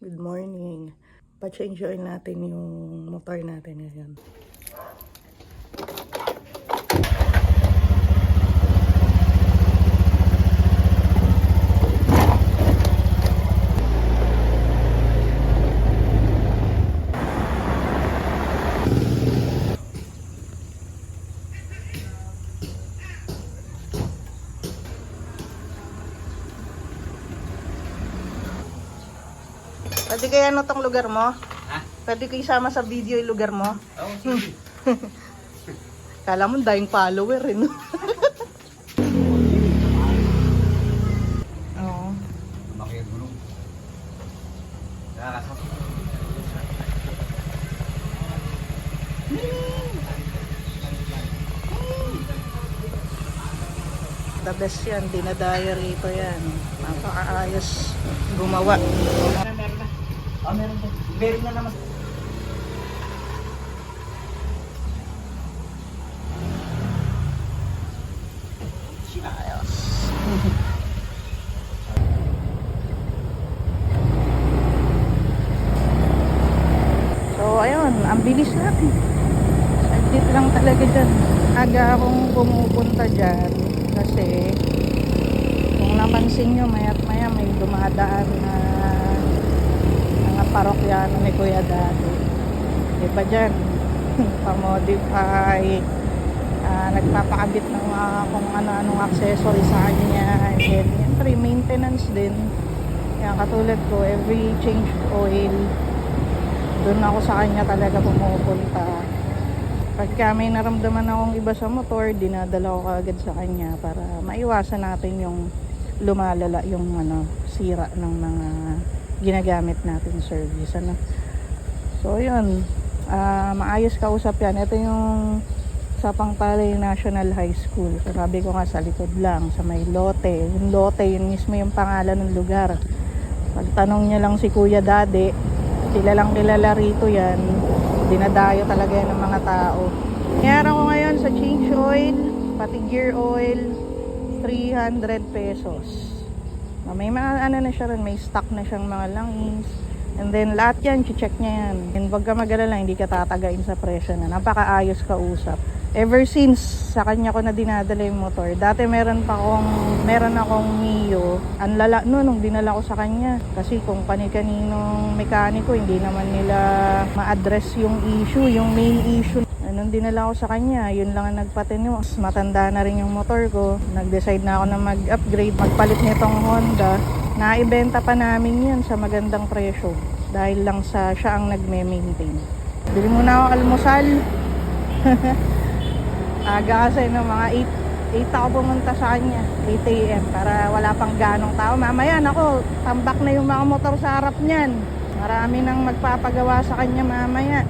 Good morning. Pa-change oil natin yung motor natin ngayon. Pwede kaya ano tong lugar mo? Ha? Pwede ko isama sa video yung lugar mo? Oo, sige. Kala mo dahing follower eh, no? Oo. Lumaki ang gulong. Nakakasap. The best yan, dinadaya rito yan. Napakaayos gumawa. Meron na. Oh, meron din. Meron na naman. Ayos. So ayun, ang bilis natin. Saglit lang talaga dyan. Aga akong pumupunta dyan kasi kung napansin nyo maya't maya may dumadaan na mga parokyano ni Kuya Dati. Diba dyan? Pa-modify, nagpapakabit ng mga kung ano-anong accessory sa kanya, and then siyempre maintenance din. Kaya katulad ko, every change oil doon ako sa kanya talaga pumupunta. Pagka may naramdaman akong iba sa motor, dinadala ko agad sa kanya para maiwasan natin yung lumalala yung sira ng mga ginagamit natin service. So yun, maayos kausap yan. Ito yung sa Pangpalay National High School. Sabi ko nga sa likod lang, sa may lote. Yung lote, yun mismo yung pangalan ng lugar. Pagtanong niya lang si Kuya Dade, kilalang kilala rito yan. Dinadayo talaga yan ng mga tao. Kaya ko ngayon sa change oil, pati gear oil, 300 pesos. May mga na siya rin, may stock na siyang mga langis. And then lahat yan, check niya yan. And wag ka mag-alala, hindi ka tatagain sa presyo na. Napakaayos kausap. Ever since sa kanya ko na dinadala yung motor, dati meron akong Mio. Ang lala nung dinala ko sa kanya. Kasi kung kani-kaninong mekaniko, hindi naman nila ma-address yung issue, yung main issue. Nung dinala ko sa kanya, yun lang ang nagpatino. Matanda na rin yung motor ko. Nag-decide na ako na mag-upgrade, magpalit nitong Honda. Naibenta pa namin yan sa magandang presyo. Dahil lang sa siya ang nagme-maintain. Bili muna ako almusal. Aga kasi mga 8 ako pumunta sa kanya, 8 AM para wala pang ganong tao. Mamaya nako, tambak na yung mga motor sa harap niyan. Marami nang magpapagawa sa kanya mamaya.